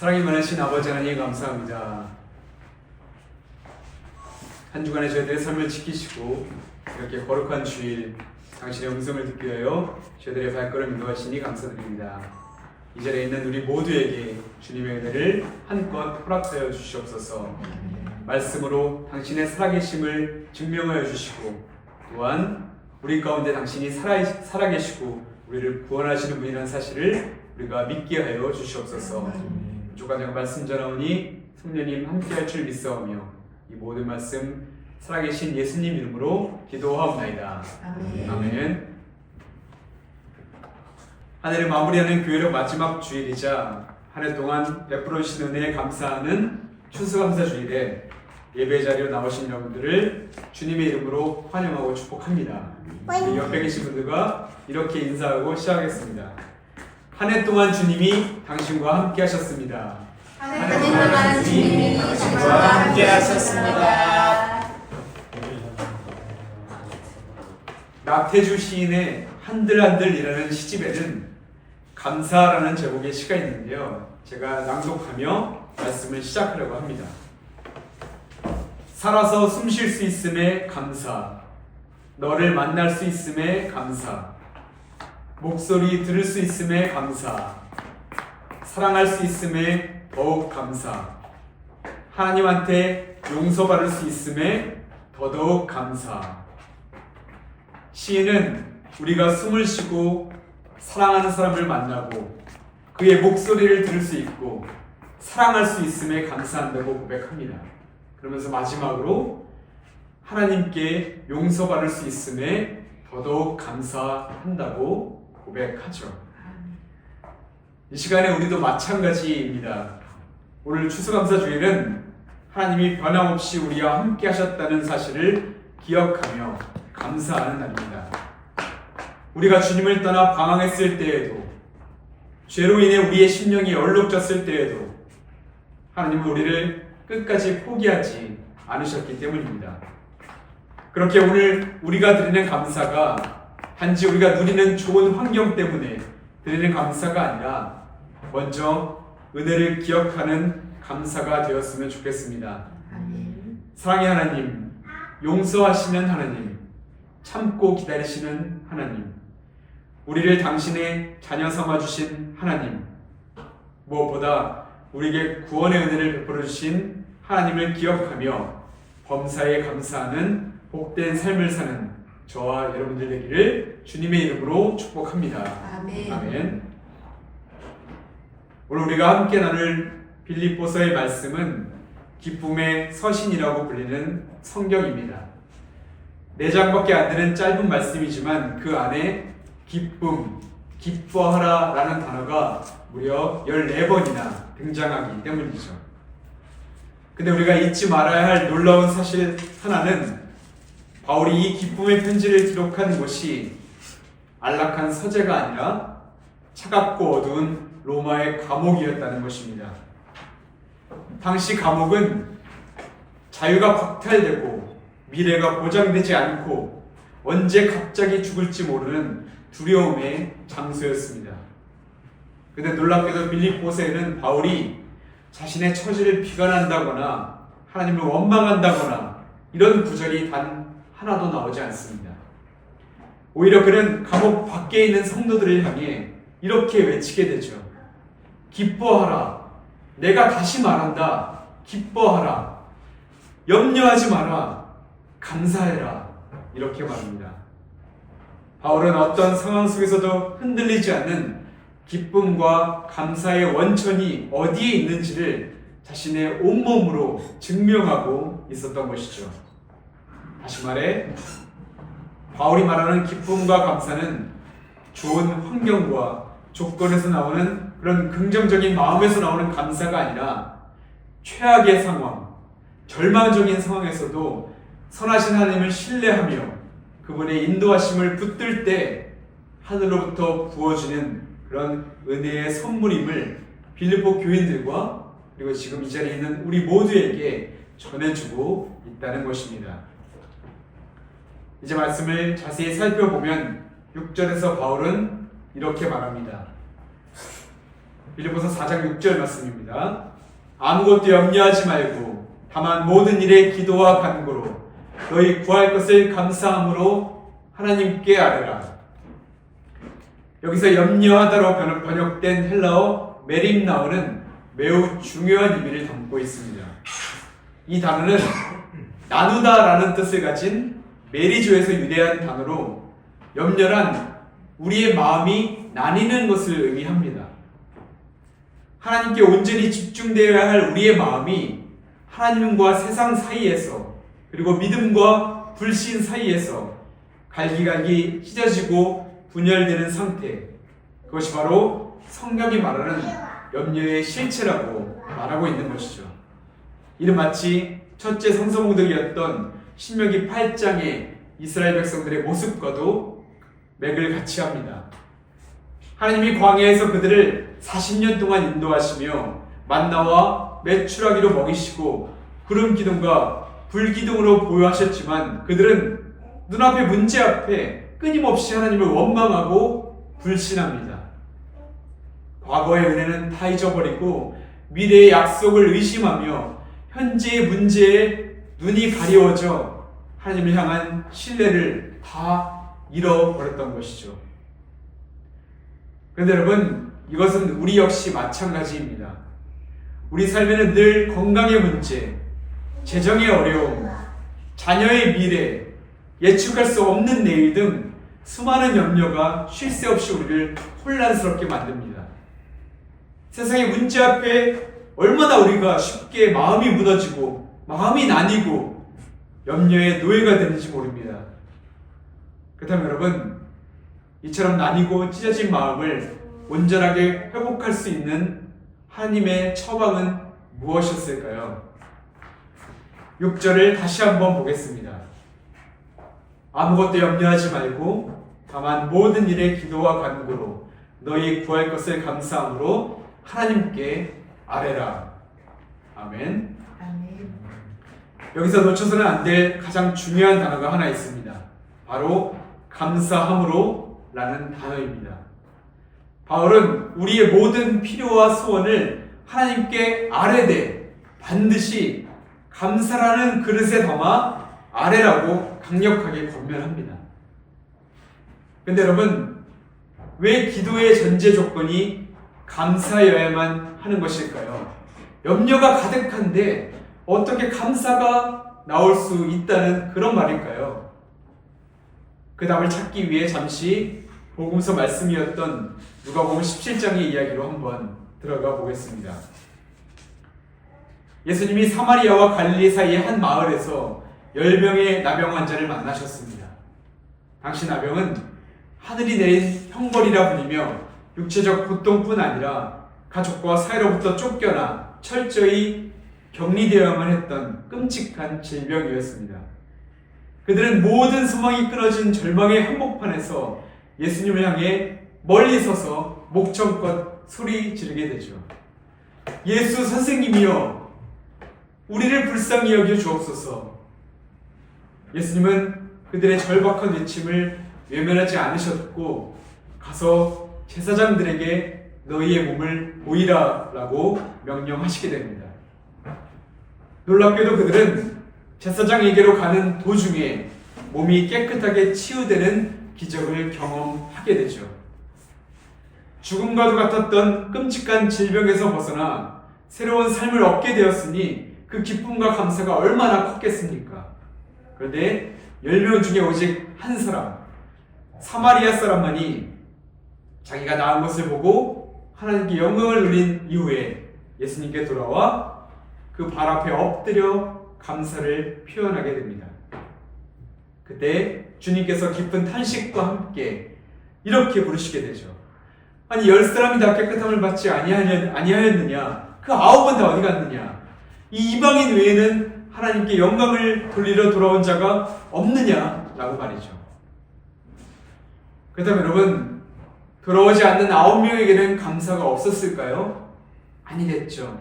사랑이 많으신 아버지 하나님 감사합니다. 한 주간에 저희들의 삶을 지키시고 이렇게 거룩한 주일 당신의 음성을 듣기 위하여 저희들의 발걸음 인도하시니 감사드립니다. 이 자리에 있는 우리 모두에게 주님의 은혜를 한껏 허락하여 주시옵소서. 말씀으로 당신의 살아계심을 증명하여 주시고 또한 우리 가운데 당신이 살아계시고 우리를 구원하시는 분이라는 사실을 우리가 믿게 하여 주시옵소서. 주간장 말씀 전하오니 성령님 함께할 줄 믿사오며 이 모든 말씀 살아계신 예수님 이름으로 기도하옵나이다. 아멘. 한 해를 마무리하는 교회력 마지막 주일이자 한 해 동안 베풀어 주신 은혜에 감사하는 추수감사 주일에 예배 자리로 나오신 여러분들을 주님의 이름으로 환영하고 축복합니다. 우리 옆에 계신 분들과 이렇게 인사하고 시작하겠습니다. 한 해 동안 주님이 당신과 함께 하셨습니다. 한 해 동안 주님이 당신과 함께 하셨습니다. 나태주 시인의 한들한들이라는 시집에는 감사라는 제목의 시가 있는데요. 제가 낭독하며 말씀을 시작하려고 합니다. 살아서 숨 쉴 수 있음에 감사, 너를 만날 수 있음에 감사, 목소리 들을 수 있음에 감사, 사랑할 수 있음에 더욱 감사, 하나님한테 용서받을 수 있음에 더더욱 감사. 시인은 우리가 숨을 쉬고 사랑하는 사람을 만나고 그의 목소리를 들을 수 있고 사랑할 수 있음에 감사한다고 고백합니다. 그러면서 마지막으로 하나님께 용서받을 수 있음에 더더욱 감사한다고 고백하죠. 이 시간에 우리도 마찬가지입니다. 오늘 추수감사주일은 하나님이 변함없이 우리와 함께 하셨다는 사실을 기억하며 감사하는 날입니다. 우리가 주님을 떠나 방황했을 때에도, 죄로 인해 우리의 심령이 얼룩졌을 때에도 하나님은 우리를 끝까지 포기하지 않으셨기 때문입니다. 그렇게 오늘 우리가 드리는 감사가 단지 우리가 누리는 좋은 환경 때문에 드리는 감사가 아니라 먼저 은혜를 기억하는 감사가 되었으면 좋겠습니다. 사랑의 하나님, 용서하시는 하나님, 참고 기다리시는 하나님, 우리를 당신의 자녀 삼아주신 하나님, 무엇보다 우리에게 구원의 은혜를 베풀어 주신 하나님을 기억하며 범사에 감사하는 복된 삶을 사는 저와 여러분들 되기를 주님의 이름으로 축복합니다. 아멘. 아멘. 오늘 우리가 함께 나눌 빌립보서의 말씀은 기쁨의 서신이라고 불리는 성경입니다. 4장밖에 안 되는 짧은 말씀이지만 그 안에 기쁨, 기뻐하라 라는 단어가 무려 14번이나 등장하기 때문이죠. 근데 우리가 잊지 말아야 할 놀라운 사실 하나는 바울이 이 기쁨의 편지를 기록한 곳이 안락한 서재가 아니라 차갑고 어두운 로마의 감옥이었다는 것입니다. 당시 감옥은 자유가 박탈되고 미래가 보장되지 않고 언제 갑자기 죽을지 모르는 두려움의 장소였습니다. 근데 놀랍게도 빌립보서에는 바울이 자신의 처지를 비관한다거나 하나님을 원망한다거나 이런 구절이 단 하나도 나오지 않습니다. 오히려 그는 감옥 밖에 있는 성도들을 향해 이렇게 외치게 되죠. 기뻐하라. 내가 다시 말한다. 기뻐하라. 염려하지 마라. 감사해라. 이렇게 말합니다. 바울은 어떤 상황 속에서도 흔들리지 않는 기쁨과 감사의 원천이 어디에 있는지를 자신의 온몸으로 증명하고 있었던 것이죠. 다시 말해 바울이 말하는 기쁨과 감사는 좋은 환경과 조건에서 나오는 그런 긍정적인 마음에서 나오는 감사가 아니라 최악의 상황, 절망적인 상황에서도 선하신 하나님을 신뢰하며 그분의 인도하심을 붙들 때 하늘로부터 부어주는 그런 은혜의 선물임을 빌립보 교인들과 그리고 지금 이 자리에 있는 우리 모두에게 전해주고 있다는 것입니다. 이제 말씀을 자세히 살펴보면 6절에서 바울은 이렇게 말합니다. 빌립보서 4장 6절 말씀입니다. 아무것도 염려하지 말고 다만 모든 일에 기도와 간구로 너희 구할 것을 감사함으로 하나님께 아뢰라. 여기서 염려하다로 번역된 헬라어 메림나오는 매우 중요한 의미를 담고 있습니다. 이 단어는 나누다라는 뜻을 가진 메리조에서 유래한 단어로 염려란 우리의 마음이 나뉘는 것을 의미합니다. 하나님께 온전히 집중되어야 할 우리의 마음이 하나님과 세상 사이에서 그리고 믿음과 불신 사이에서 갈기갈기 찢어지고 분열되는 상태, 그것이 바로 성경이 말하는 염려의 실체라고 말하고 있는 것이죠. 이는 마치 첫째 성서공덕이었던 신명기 8장의 이스라엘 백성들의 모습과도 맥을 같이 합니다. 하나님이 광야에서 그들을 40년 동안 인도하시며 만나와 메추라기로 먹이시고 구름 기둥과 불 기둥으로 보호하셨지만 그들은 눈앞의 문제 앞에 끊임없이 하나님을 원망하고 불신합니다. 과거의 은혜는 다 잊어버리고 미래의 약속을 의심하며 현재의 문제에 눈이 가리워져 하나님을 향한 신뢰를 다 잃어버렸던 것이죠. 그런데 여러분, 이것은 우리 역시 마찬가지입니다. 우리 삶에는 늘 건강의 문제, 재정의 어려움, 자녀의 미래, 예측할 수 없는 내일 등 수많은 염려가 쉴 새 없이 우리를 혼란스럽게 만듭니다. 세상의 문제 앞에 얼마나 우리가 쉽게 마음이 무너지고 마음이 나뉘고 염려의 노예가 되는지 모릅니다. 그렇다면 여러분, 이처럼 나뉘고 찢어진 마음을 온전하게 회복할 수 있는 하나님의 처방은 무엇이었을까요? 6절을 다시 한번 보겠습니다. 아무것도 염려하지 말고 다만 모든 일에 기도와 간구로 너희 구할 것을 감사함으로 하나님께 아뢰라. 아멘. 아멘. 여기서 놓쳐서는 안 될 가장 중요한 단어가 하나 있습니다. 바로 감사함으로 라는 단어입니다. 바울은 우리의 모든 필요와 소원을 하나님께 아뢰되 반드시 감사라는 그릇에 담아 아뢰라고 강력하게 권면합니다. 근데 여러분, 왜 기도의 전제 조건이 감사여야만 하는 것일까요? 염려가 가득한데 어떻게 감사가 나올 수 있다는 그런 말일까요? 그 답을 찾기 위해 잠시 복음서 말씀이었던 누가복음 17장의 이야기로 한번 들어가 보겠습니다. 예수님이 사마리아와 갈릴리 사이의 한 마을에서 10명의 나병 환자를 만나셨습니다. 당시 나병은 하늘이 내린 형벌이라 불리며 육체적 고통뿐 아니라 가족과 사이로부터 쫓겨나 철저히 격리되어야만 했던 끔찍한 질병이었습니다. 그들은 모든 소망이 끊어진 절망의 한복판에서 예수님을 향해 멀리 서서 목청껏 소리 지르게 되죠. 예수 선생님이여, 우리를 불쌍히 여겨 주옵소서. 예수님은 그들의 절박한 외침을 외면하지 않으셨고 가서 제사장들에게 너희의 몸을 보이라 라고 명령하시게 됩니다. 놀랍게도 그들은 제사장에게로 가는 도중에 몸이 깨끗하게 치유되는 기적을 경험하게 되죠. 죽음과도 같았던 끔찍한 질병에서 벗어나 새로운 삶을 얻게 되었으니 그 기쁨과 감사가 얼마나 컸겠습니까? 그런데 10명 중에 오직 한 사람, 사마리아 사람만이 자기가 나은 것을 보고 하나님께 영광을 돌린 이후에 예수님께 돌아와 그 발 앞에 엎드려 감사를 표현하게 됩니다. 그때 주님께서 깊은 탄식과 함께 이렇게 부르시게 되죠. 아니 10사람이 다 깨끗함을 받지 아니하였느냐? 그 9은 다 어디 갔느냐? 이 이방인 외에는 하나님께 영광을 돌리러 돌아온 자가 없느냐? 라고 말이죠. 그렇다면 여러분, 돌아오지 않는 9명에게는 감사가 없었을까요? 아니겠죠.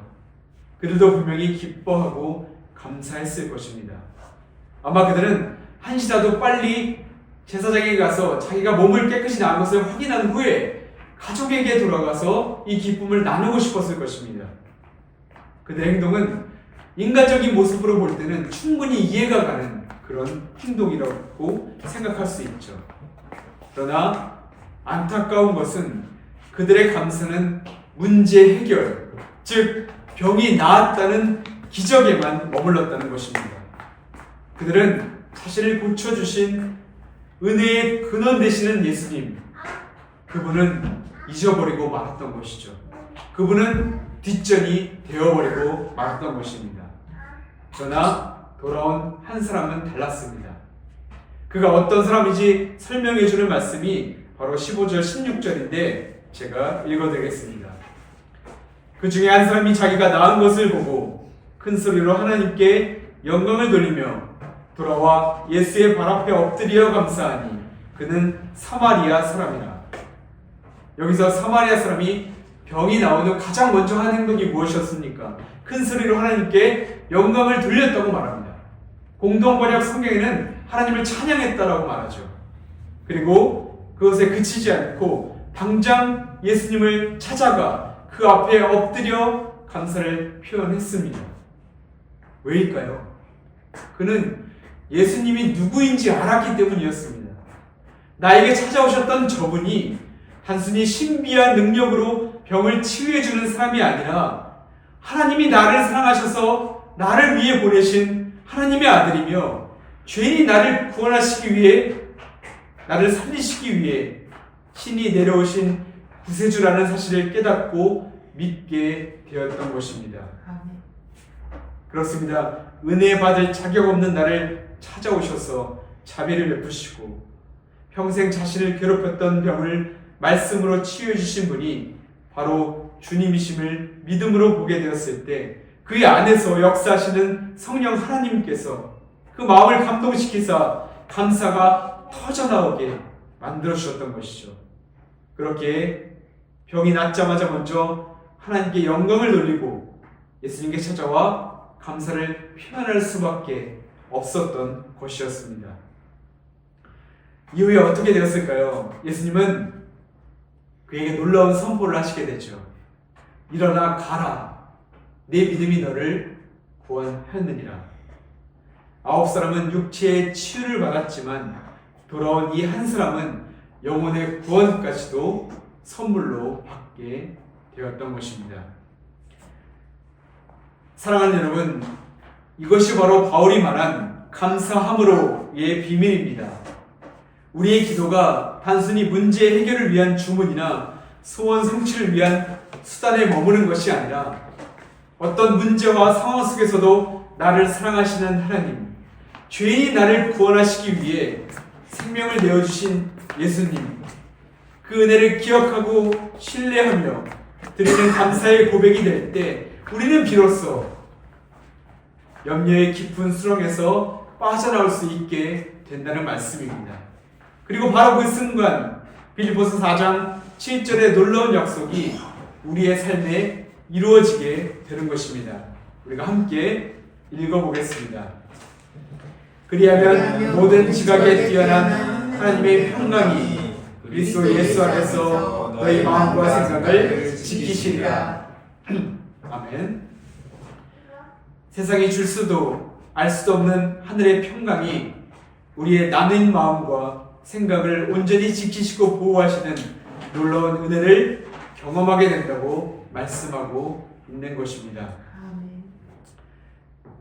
그들도 분명히 기뻐하고 감사했을 것입니다. 아마 그들은 한시라도 빨리 제사장에게 가서 자기가 몸을 깨끗이 나은 것을 확인한 후에 가족에게 돌아가서 이 기쁨을 나누고 싶었을 것입니다. 그들의 행동은 인간적인 모습으로 볼 때는 충분히 이해가 가는 그런 행동이라고 생각할 수 있죠. 그러나 안타까운 것은 그들의 감사는 문제 해결, 즉 병이 나았다는 기적에만 머물렀다는 것입니다. 그들은 자신을 고쳐주신 은혜의 근원 되시는 예수님, 그분은 잊어버리고 말았던 것이죠. 그분은 뒷전이 되어버리고 말았던 것입니다. 그러나 돌아온 한 사람은 달랐습니다. 그가 어떤 사람인지 설명해주는 말씀이 바로 15절 16절인데 제가 읽어드리겠습니다. 그 중에 한 사람이 자기가 나은 것을 보고 큰 소리로 하나님께 영광을 돌리며 돌아와 예수의 발 앞에 엎드려 감사하니 그는 사마리아 사람이라. 여기서 사마리아 사람이 병이 나온 후 가장 먼저 한 행동이 무엇이었습니까? 큰 소리로 하나님께 영광을 돌렸다고 말합니다. 공동번역 성경에는 하나님을 찬양했다라고 말하죠. 그리고 그것에 그치지 않고 당장 예수님을 찾아가 그 앞에 엎드려 감사를 표현했습니다. 왜일까요? 그는 예수님이 누구인지 알았기 때문이었습니다. 나에게 찾아오셨던 저분이 단순히 신비한 능력으로 병을 치유해주는 사람이 아니라 하나님이 나를 사랑하셔서 나를 위해 보내신 하나님의 아들이며 죄인이 나를 구원하시기 위해 나를 살리시기 위해 신이 내려오신 구세주라는 사실을 깨닫고 믿게 되었던 것입니다. 그렇습니다. 은혜 받을 자격 없는 나를 찾아오셔서 자비를 베푸시고 평생 자신을 괴롭혔던 병을 말씀으로 치유해 주신 분이 바로 주님이심을 믿음으로 보게 되었을 때 그의 안에서 역사하시는 성령 하나님께서 그 마음을 감동시키사 감사가 터져나오게 만들어 주셨던 것이죠. 그렇게 병이 낫자마자 먼저 하나님께 영광을 돌리고 예수님께 찾아와 감사를 표현할 수밖에 없었던 것이었습니다. 이후에 어떻게 되었을까요? 예수님은 그에게 놀라운 선포를 하시게 되죠. 일어나 가라. 내 믿음이 너를 구원하였느니라. 9사람은 육체의 치유를 받았지만 돌아온 이 한 사람은 영혼의 구원까지도 선물로 받게 되었던 것입니다. 사랑하는 여러분, 이것이 바로 바울이 말한 감사함으로의 비밀입니다. 우리의 기도가 단순히 문제 해결을 위한 주문이나 소원 성취를 위한 수단에 머무는 것이 아니라 어떤 문제와 상황 속에서도 나를 사랑하시는 하나님, 죄인이 나를 구원하시기 위해 생명을 내어주신 예수님, 그 은혜를 기억하고 신뢰하며 드리는 감사의 고백이 될 때 우리는 비로소 염려의 깊은 수렁에서 빠져나올 수 있게 된다는 말씀입니다. 그리고 바로 그 순간 빌립보서 4장 7절의 놀라운 약속이 우리의 삶에 이루어지게 되는 것입니다. 우리가 함께 읽어보겠습니다. 그리하면 모든 지각에 뛰어난 하나님의 평강이 그리스도 예수 안에서 너희 마음과 생각을 지키시리라. 아멘. 세상이 줄 수도 알 수도 없는 하늘의 평강이 우리의 나는 마음과 생각을 온전히 지키시고 보호하시는 놀라운 은혜를 경험하게 된다고 말씀하고 있는 것입니다.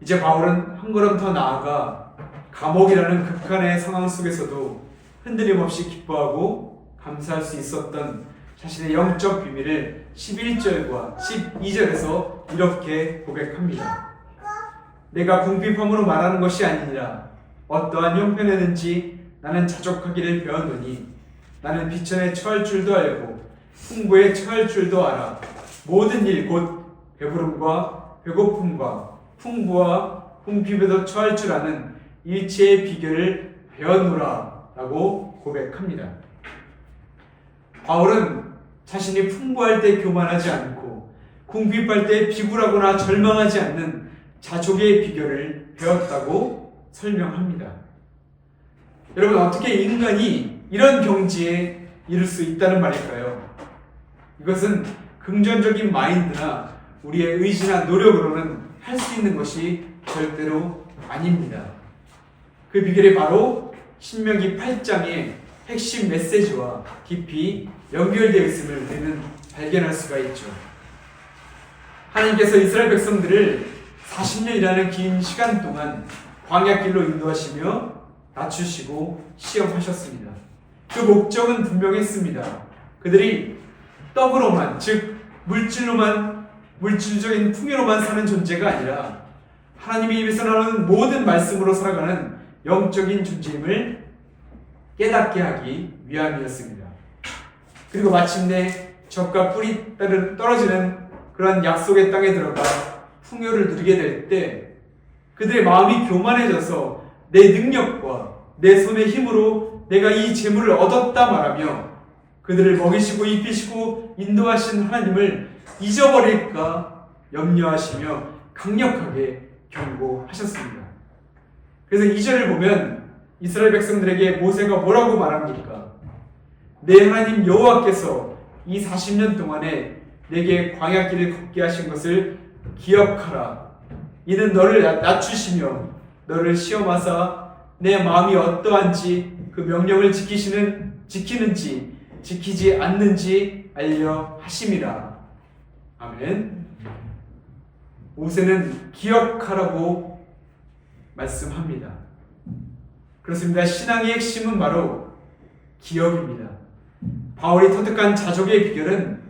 이제 바울은 한 걸음 더 나아가 감옥이라는 극한의 상황 속에서도 흔들림 없이 기뻐하고 감사할 수 있었던 자신의 영적 비밀을 11절과 12절에서 이렇게 고백합니다. 내가 궁핍함으로 말하는 것이 아니니라. 어떠한 형편에든지 나는 자족하기를 배웠노니 나는 비천에 처할 줄도 알고 풍부에 처할 줄도 알아. 모든 일 곧 배부름과 배고픔과 풍부와 궁핍에도 처할 줄 아는 일체의 비결을 배웠노라 라고 고백합니다. 바울은 자신이 풍부할 때 교만하지 않고 궁핍할 때 비굴하거나 절망하지 않는 자족의 비결을 배웠다고 설명합니다. 여러분, 어떻게 인간이 이런 경지에 이를 수 있다는 말일까요? 이것은 긍정적인 마인드나 우리의 의지나 노력으로는 할 수 있는 것이 절대로 아닙니다. 그 비결이 바로 신명기 8장의 핵심 메시지와 깊이 연결되어 있음을 우리는 발견할 수가 있죠. 하나님께서 이스라엘 백성들을 40년이라는 긴 시간 동안 광야길로 인도하시며 낮추시고 시험하셨습니다. 그 목적은 분명했습니다. 그들이 떡으로만, 즉 물질적인 풍요로만 사는 존재가 아니라 하나님의 입에서 나오는 모든 말씀으로 살아가는 영적인 존재임을 깨닫게 하기 위함이었습니다. 그리고 마침내 젖과 꿀이 떨어지는 그런 약속의 땅에 들어가 풍요를 누리게 될 때 그들의 마음이 교만해져서 내 능력과 내 손의 힘으로 내가 이 재물을 얻었다 말하며 그들을 먹이시고 입히시고 인도하신 하나님을 잊어버릴까 염려하시며 강력하게 경고하셨습니다. 그래서 2절을 보면 이스라엘 백성들에게 모세가 뭐라고 말합니까? 내 하나님 여호와께서 이 40년 동안에 내게 광야길을 걷게 하신 것을 기억하라. 이는 너를 낮추시며 너를 시험하사 내 마음이 어떠한지 그 명령을 지키는지 지키지 않는지 알려 하심이라. 아멘. 모세는 기억하라고 말씀합니다. 그렇습니다. 신앙의 핵심은 바로 기억입니다. 바울이 터득한 자족의 비결은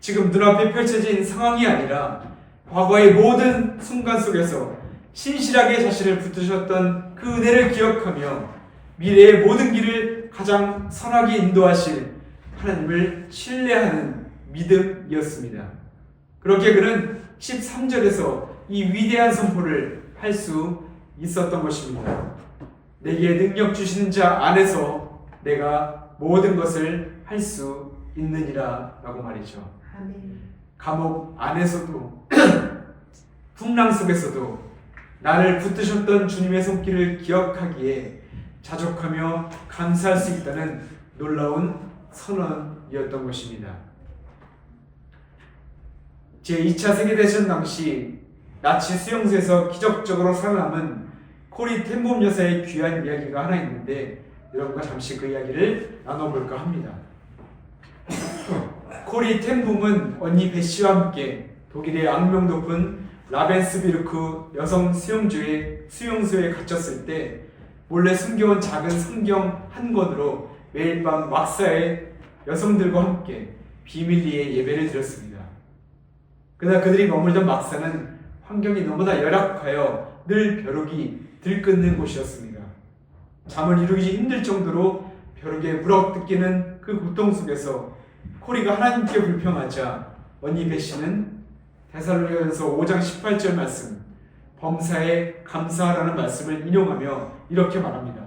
지금 눈앞에 펼쳐진 상황이 아니라 과거의 모든 순간 속에서 신실하게 자신을 붙드셨던 그 은혜를 기억하며 미래의 모든 길을 가장 선하게 인도하실 하나님을 신뢰하는 믿음이었습니다. 그렇게 그는 13절에서 이 위대한 선포를 할 수 있었던 것입니다. 내게 능력 주시는 자 안에서 내가 모든 것을 할 수 있느니라 라고 말이죠. 아멘. 감옥 안에서도 풍랑 속에서도 나를 붙드셨던 주님의 손길을 기억하기에 자족하며 감사할 수 있다는 놀라운 선언이었던 것입니다. 제2차 세계대전 당시 나치 수용소에서 기적적으로 살아남은 코리 텐봄 여사의 귀한 이야기가 하나 있는데 여러분과 잠시 그 이야기를 나눠볼까 합니다. 코리 텐봄은 언니 베시와 함께 독일의 악명 높은 라벤스비르크 여성 수용소에 갇혔을 때 몰래 숨겨온 작은 성경 한 권으로 매일 밤 왁사의 여성들과 함께 비밀리에 예배를 드렸습니다. 그러나 그들이 머물던 막사는 환경이 너무나 열악하여 늘 벼룩이 들끓는 곳이었습니다. 잠을 이루기 힘들 정도로 벼룩에 물어뜯기는 그 고통 속에서 코리가 하나님께 불평하자 언니 베시는 데살로니가전서 5장 18절 말씀 범사에 감사하라는 말씀을 인용하며 이렇게 말합니다.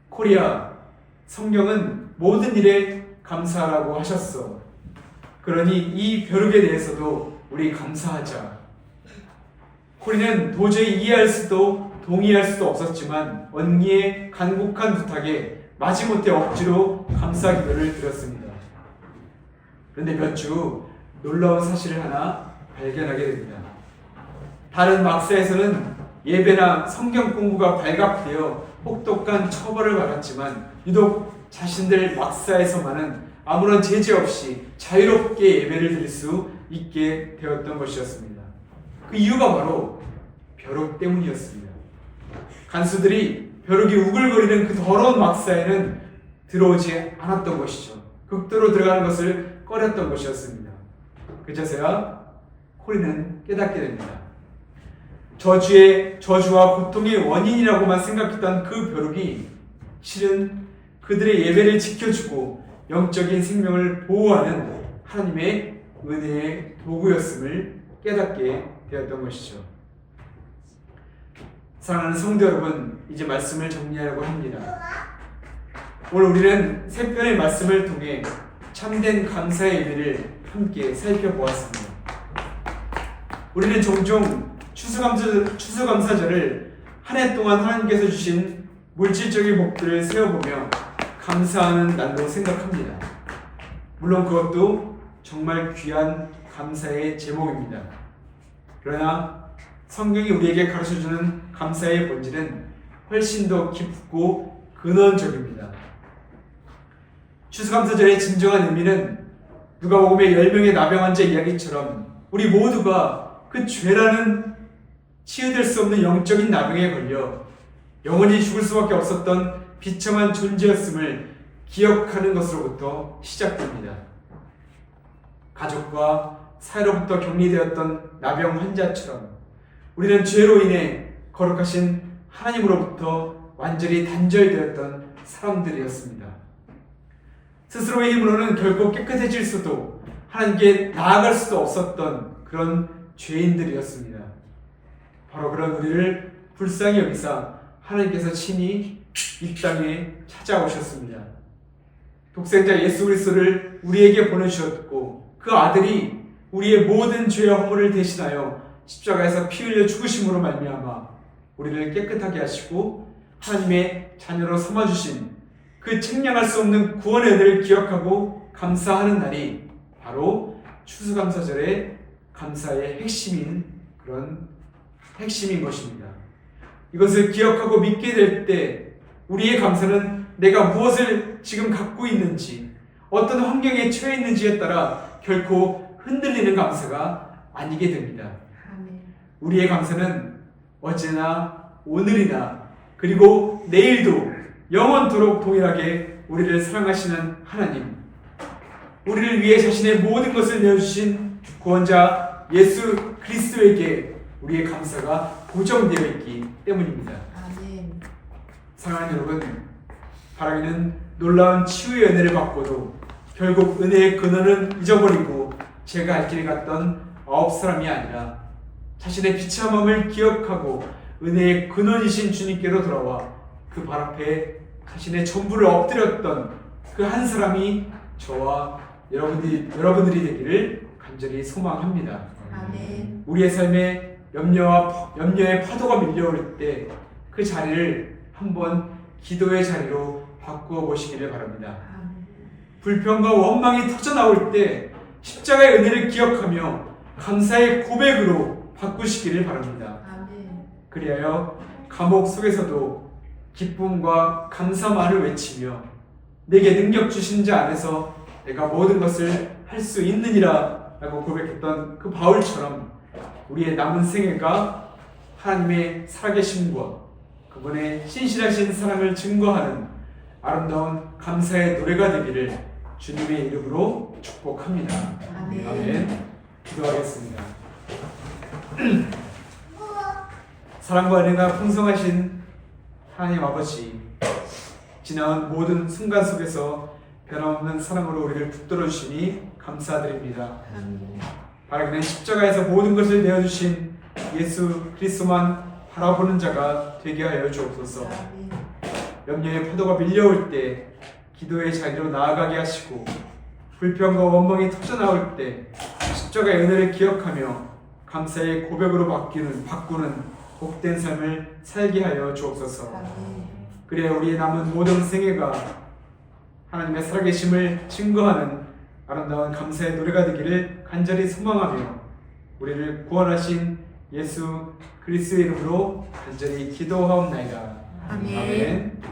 코리야, 성경은 모든 일에 감사하라고 하셨어. 그러니 이 벼룩에 대해서도 우리 감사하자. 코리는 도저히 이해할 수도 동의할 수도 없었지만 언니의 간곡한 부탁에 마지못해 억지로 감사 기도를 드렸습니다. 그런데 몇 주 놀라운 사실을 하나 발견하게 됩니다. 다른 막사에서는 예배나 성경 공부가 발각되어 혹독한 처벌을 받았지만 유독 자신들 막사에서만은 아무런 제재 없이 자유롭게 예배를 드릴 수 있게 되었던 것이었습니다. 그 이유가 바로 벼룩 때문이었습니다. 간수들이 벼룩이 우글거리는 그 더러운 막사에는 들어오지 않았던 것이죠. 극도로 들어가는 것을 꺼렸던 것이었습니다. 그제서야 코리는 깨닫게 됩니다. 저주와 고통의 원인이라고만 생각했던 그 벼룩이 실은 그들의 예배를 지켜주고 영적인 생명을 보호하는 하나님의 은혜의 도구였음을 깨닫게 되었던 것이죠. 사랑하는 성도 여러분, 이제 말씀을 정리하려고 합니다. 오늘 우리는 세 편의 말씀을 통해 참된 감사의 예배를 함께 살펴보았습니다. 우리는 종종 추수감사절을 한 해 동안 하나님께서 주신 물질적인 복들을 세어보며 감사하는 날로 생각합니다. 물론 그것도 정말 귀한 감사의 제목입니다. 그러나 성경이 우리에게 가르쳐주는 감사의 본질은 훨씬 더 깊고 근원적입니다. 추수감사절의 진정한 의미는 누가복음의 10명의 나병 환자 이야기처럼 우리 모두가 그 죄라는 치유될 수 없는 영적인 나병에 걸려 영원히 죽을 수밖에 없었던 비참한 존재였음을 기억하는 것으로부터 시작됩니다. 가족과 사회로부터 격리되었던 나병 환자처럼 우리는 죄로 인해 거룩하신 하나님으로부터 완전히 단절되었던 사람들이었습니다. 스스로의 힘으로는 결코 깨끗해질 수도 하나님께 나아갈 수도 없었던 그런 죄인들이었습니다. 바로 그런 우리를 불쌍히 여기사 하나님께서 친히 이 땅에 찾아오셨습니다. 독생자 예수 그리스도를 우리에게 보내주셨고 그 아들이 우리의 모든 죄와 허물을 대신하여 십자가에서 피 흘려 죽으심으로 말미암아 우리를 깨끗하게 하시고 하나님의 자녀로 삼아주신 그 책량할 수 없는 구원의 은혜를 기억하고 감사하는 날이 바로 추수감사절의 감사의 핵심인 그런 핵심인 것입니다. 이것을 기억하고 믿게 될 때 우리의 감사는 내가 무엇을 지금 갖고 있는지 어떤 환경에 처해 있는지에 따라 결코 흔들리는 감사가 아니게 됩니다. 우리의 감사는 어제나 오늘이나 그리고 내일도 영원토록 동일하게 우리를 사랑하시는 하나님, 우리를 위해 자신의 모든 것을 내어주신 구원자 예수 그리스도에게 우리의 감사가 고정되어 있기 때문입니다. 아멘. 사랑하는 여러분, 바라기는 놀라운 치유의 은혜를 받고도 결국 은혜의 근원은 잊어버리고 제가 갈 길을 갔던 9사람이 아니라 자신의 비참함을 기억하고 은혜의 근원이신 주님께로 돌아와 그 발 앞에 자신의 전부를 엎드렸던 그 한 사람이 저와 여러분들이 되기를 간절히 소망합니다. 아멘. 우리의 삶에 염려의 파도가 밀려올 때 그 자리를 한번 기도의 자리로 바꾸어 보시기를 바랍니다. 아멘. 불평과 원망이 터져나올 때 십자가의 은혜를 기억하며 감사의 고백으로 바꾸시기를 바랍니다. 아멘. 그리하여 감옥 속에서도 기쁨과 감사만을 외치며 내게 능력 주신 자 안에서 내가 모든 것을 할 수 있느니라 라고 고백했던 그 바울처럼 우리의 남은 생애가 하나님의 살아계심과 그분의 신실하신 사랑을 증거하는 아름다운 감사의 노래가 되기를 주님의 이름으로 축복합니다. 아멘. 아멘. 기도하겠습니다. 사랑과 은혜가 풍성하신 하나님 아버지, 지나온 모든 순간 속에서 변함없는 사랑으로 우리를 붙들어 주시니 감사드립니다. 아멘. 바라기는 십자가에서 모든 것을 내어주신 예수 그리스도만 바라보는 자가 되게 하여 주옵소서. 아멘. 염려의 파도가 밀려올 때 기도의 자리로 나아가게 하시고 불평과 원망이 터져나올 때 십자가의 은혜를 기억하며 감사의 고백으로 바꾸는 복된 삶을 살게 하여 주옵소서. 아멘. 그래 우리의 남은 모든 생애가 하나님의 살아계심을 증거하는 아름다운 감사의 노래가 되기를 간절히 소망하며 우리를 구원하신 예수 그리스도의 이름으로 간절히 기도하옵나이다. 아멘. 아멘.